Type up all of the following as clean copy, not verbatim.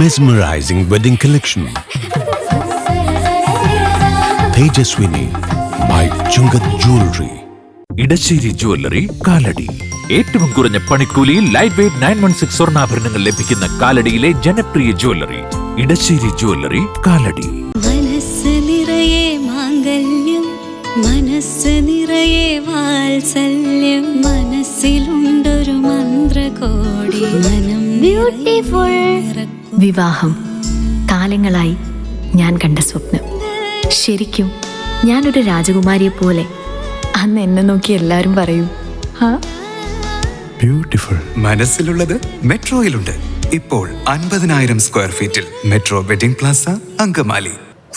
Mesmerizing wedding collection. Tejaswini by Chungat Jewelry. Edasseri jewellery Kalady. ഏറ്റവും കുറഞ്ഞ പണിക്കൂലിയിൽ ലൈറ്റ് വെയ്റ്റ് 916 സ്വർണ്ണാഭരണങ്ങൾ ലഭിക്കുന്ന കാലടിയിലെ ജനപ്രിയ ജ്വല്ലറി ഇടശ്ശേരി ജ്വല്ലറി കാലടി. മനസ്സ് നിറയെ മാംഗല്യം, മനസ്സ് നിറയെ വാത്സല്യം, മനസ്സിലുണ്ടൊരു മന്ത്രകോടി, മനം ബ്യൂട്ടിഫുൾ. വിവാഹം കാലങ്ങളായി ഞാൻ കണ്ട സ്വപ്നം. ശരിക്കും ഞാനൊരു രാജകുമാരിയെ പോലെ അന്ന് എന്നെ നോക്കി എല്ലാവരും പറയും ബ്യൂട്ടിഫുൾ. മനസ്സിലുള്ളത് മെട്രോയിലുണ്ട്. ഇപ്പോൾ 50,000 സ്ക്വയർ ഫീറ്റിൽ മെട്രോ വെഡിംഗ് പ്ലാസ അങ്കമാലി.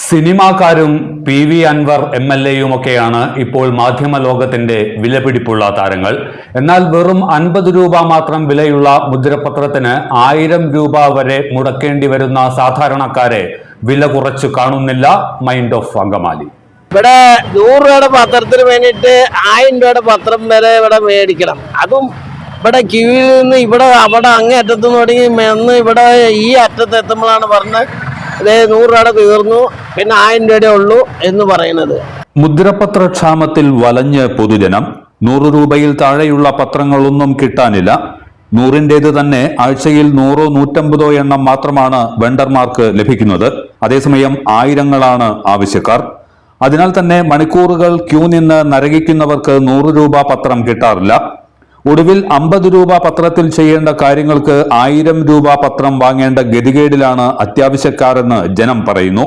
സിനിമാക്കാരും PV അൻവർ MLA ഒക്കെയാണ് ഇപ്പോൾ മാധ്യമ ലോകത്തിന്റെ വിലപിടിപ്പുള്ള താരങ്ങൾ. എന്നാൽ വെറും 50 രൂപ മാത്രം വിലയുള്ള മുദ്രപത്രത്തിന് 1000 രൂപ വരെ മുടക്കേണ്ടി വരുന്ന സാധാരണക്കാരെ വില കുറച്ച് കാണുന്നില്ല മൈൻഡ് ഓഫ് അങ്കമാലി. ഇവിടെ 100 രൂപയുടെ പത്രത്തിന് വേണ്ടിയിട്ട് 1000 രൂപയുടെ പത്രം വരെ ഇവിടെ മേടിക്കണം. അതും ഇവിടെ ക്യൂവിൽ നിന്ന് അവിടെ അങ്ങേ അറ്റത്ത് തുടങ്ങി എന്ന് ഇവിടെ ഈ അറ്റത്ത് എത്തുമ്പോഴാണ് പറഞ്ഞത് 100 രൂപയുടെ തീർന്നു, പിന്നെ 1000 രൂപയുടെ ഉള്ളൂ എന്ന് പറയുന്നത്. മുദ്രപത്ര ക്ഷാമത്തിൽ വലഞ്ഞ് പൊതുജനം. 100 രൂപയിൽ താഴെയുള്ള പത്രങ്ങളൊന്നും കിട്ടാനില്ല. 100-ന്റേത് തന്നെ ആഴ്ചയിൽ 100-150 എണ്ണം മാത്രമാണ് വെണ്ടർമാർക്ക് ലഭിക്കുന്നത്. അതേസമയം ആയിരങ്ങളാണ് ആവശ്യക്കാർ. അതിനാൽ തന്നെ മണിക്കൂറുകൾ ക്യൂ നിന്ന് നരകിക്കുന്നവർക്ക് 100 രൂപ പത്രം കിട്ടാറില്ല. ഒടുവിൽ 50 രൂപ പത്രത്തിൽ ചെയ്യേണ്ട കാര്യങ്ങൾക്ക് 1000 രൂപ പത്രം വാങ്ങേണ്ട ഗതികേടിലാണ് അത്യാവശ്യക്കാരെന്ന് ജനം പറയുന്നു.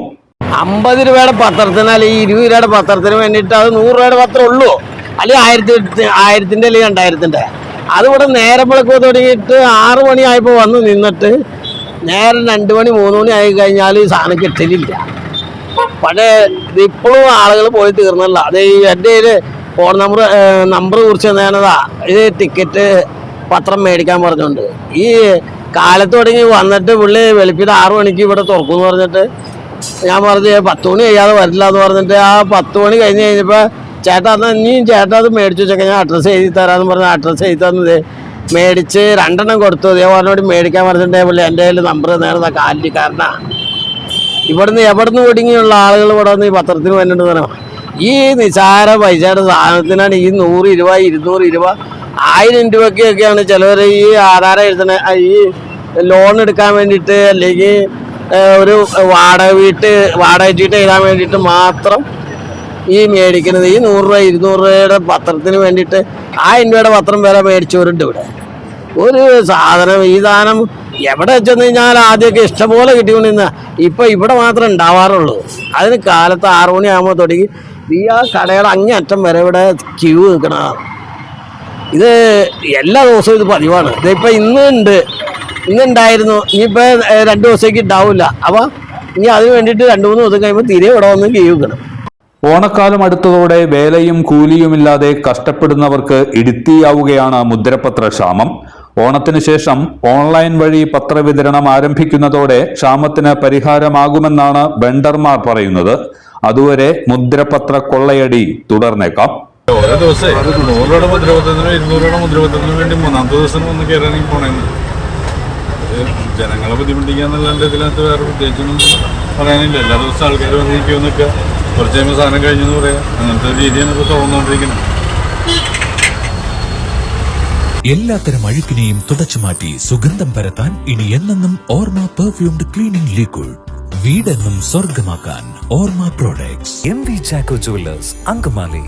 50 രൂപയുടെ പത്രത്തിന് അല്ലെങ്കിൽ 20 രൂപയുടെ പത്രത്തിന് വേണ്ടിയിട്ട് അത് 100 രൂപയുടെ പത്രം ഉള്ളൂ, അല്ലെങ്കിൽ 1000-ന്റെ അല്ലെങ്കിൽ 2000-ന്റെ. അതിവിടെ നേരം വിളക്ക് തുടങ്ങിയിട്ട് 6 മണിയായപ്പോൾ വന്ന് നിന്നിട്ട് നേരം 2 മണി 3 മണി ആയി കഴിഞ്ഞാൽ ഈ സാധനം കിട്ടലില്ല. പക്ഷേ ഇതിപ്പോഴും ആളുകൾ പോയി തീർന്നല്ല. അത് എൻ്റെ കയ്യിൽ ഫോൺ നമ്പർ കുറിച്ച് തന്നതാ. ഇത് ടിക്കറ്റ് പത്രം മേടിക്കാൻ പറഞ്ഞുകൊണ്ട് ഈ കാലത്ത് തുടങ്ങി വന്നിട്ട് പുള്ളി വെളുപ്പിന് 6 മണിക്ക് ഇവിടെ തുറക്കുമെന്ന് പറഞ്ഞിട്ട് ഞാൻ പറഞ്ഞ് 10 മണി കഴിയാതെ വരില്ല എന്ന് പറഞ്ഞിട്ട് ആ 10 മണി കഴിഞ്ഞ് കഴിഞ്ഞപ്പോൾ ചേട്ടാ എന്നാൽ ഇനിയും ചേട്ടാ അത് മേടിച്ചു വെച്ചൊക്കെ ഞാൻ അഡ്രസ്സ് എഴുതി തരാമെന്ന് പറഞ്ഞ് അഡ്രസ്സ് എഴുതി തന്നത് മേടിച്ച് 2 എണ്ണം കൊടുത്തു. അതേപോലെ മേടിക്കാൻ പറഞ്ഞിട്ടുണ്ടെങ്കിൽ പുള്ളി എൻ്റെ കയ്യിൽ നമ്പർ നേടുന്ന കാലിക്കാരനാണ്. എവിടുന്ന് ഒടുങ്ങിയുള്ള ആളുകൾ ഇവിടെ വന്ന് ഈ പത്രത്തിന് വേണ്ടിയിട്ട് പറയാം. ഈ നിസാര പൈസയുടെ സാധനത്തിനാണ് ഈ 100 രൂപ 200 രൂപ 1000 രൂപയ്ക്കൊക്കെയാണ് ചിലവർ ഈ ആധാരം എഴുതണ, ഈ ലോൺ എടുക്കാൻ വേണ്ടിയിട്ട് അല്ലെങ്കിൽ ഒരു വാടക ചീട്ട് എഴുതാൻ വേണ്ടിയിട്ട് മാത്രം ഈ മേടിക്കുന്നത്. ഈ 100 രൂപ 200 രൂപയുടെ പത്രത്തിന് വേണ്ടിയിട്ട് 1000 രൂപയുടെ പത്രം വരെ മേടിച്ചവരുണ്ട് ഇവിടെ. ഒരു സാധനം ഈ സാധനം എവിടെ വെച്ചെന്ന് കഴിഞ്ഞാൽ ആദ്യമൊക്കെ ഇഷ്ടംപോലെ കിട്ടിക്കൊണ്ടിരുന്ന ഇപ്പം ഇവിടെ മാത്രമേ ഉണ്ടാവാറുള്ളൂ. അതിന് കാലത്ത് 6 മണിയാകുമ്പോൾ തുടങ്ങി ഈ ആ കടയുടെ അങ്ങേ അറ്റം വരെ ഇവിടെ ക്യൂ നിൽക്കണതാണ്. ഇത് എല്ലാ ദിവസവും ഇത് പതിവാണ്. ഇതിപ്പോൾ ഇന്നുണ്ടായിരുന്നു, ഇനിയിപ്പോൾ 2 ദിവസത്തേക്ക് ഉണ്ടാവില്ല. അപ്പോൾ ഇനി അതിന് വേണ്ടിയിട്ട് 2-3 ദിവസം കഴിയുമ്പോൾ തിരികെ ഇവിടെ വന്ന് ക്യൂ നിൽക്കണം. ഓണക്കാലം അടുത്തതോടെ വേലയും കൂലിയുമില്ലാതെ കഷ്ടപ്പെടുന്നവർക്ക് ഇടുത്തിയാവുകയാണ് മുദ്രപത്ര ക്ഷാമം. ഓണത്തിന് ശേഷം ഓൺലൈൻ വഴി പത്രവിതരണം ആരംഭിക്കുന്നതോടെ ക്ഷാമത്തിന് പരിഹാരമാകുമെന്നാണ് വെണ്ടർമാർ പറയുന്നത്. അതുവരെ മുദ്രപത്ര കൊള്ളയടി തുടർന്നേക്കാം. ഓരോ ദിവസം 100 രൂപയുടെ മുദ്രപത്രത്തിനും 200 രൂപയുടെ മുദ്രപത്രത്തിനും വേണ്ടി 3-ാമത്തെ ദിവസം ഒന്ന് കയറാണെങ്കിൽ പോണെങ്കിൽ ജനങ്ങളെ ബുദ്ധിമുട്ടിക്കാന്നല്ലാണ്ട് ഇതിനകത്ത് വേറെ പ്രത്യേകിച്ചൊന്നും പറയാനില്ല. എല്ലാ ദിവസവും ആൾക്കാർ വന്നിരിക്കുമെന്നൊക്കെ കുറച്ച് കഴിയുമ്പോൾ സാധനം കഴിഞ്ഞെന്ന് പറയാം. അങ്ങനത്തെ രീതിയാണ് ഇപ്പോൾ തുറന്നുകൊണ്ടിരിക്കുന്നത്. എല്ലാത്തരം അഴുക്കിനെയും തുടച്ചു മാറ്റി സുഗന്ധം പരത്താൻ ഇനി എന്നെന്നും ഓർമ്മ പെർഫ്യൂംഡ് ക്ലീനിംഗ് ലിക്വിഡ്. വീടെന്നും സ്വർഗമാക്കാൻ ഓർമ്മ products. MV Chacko jewellers Angamaly.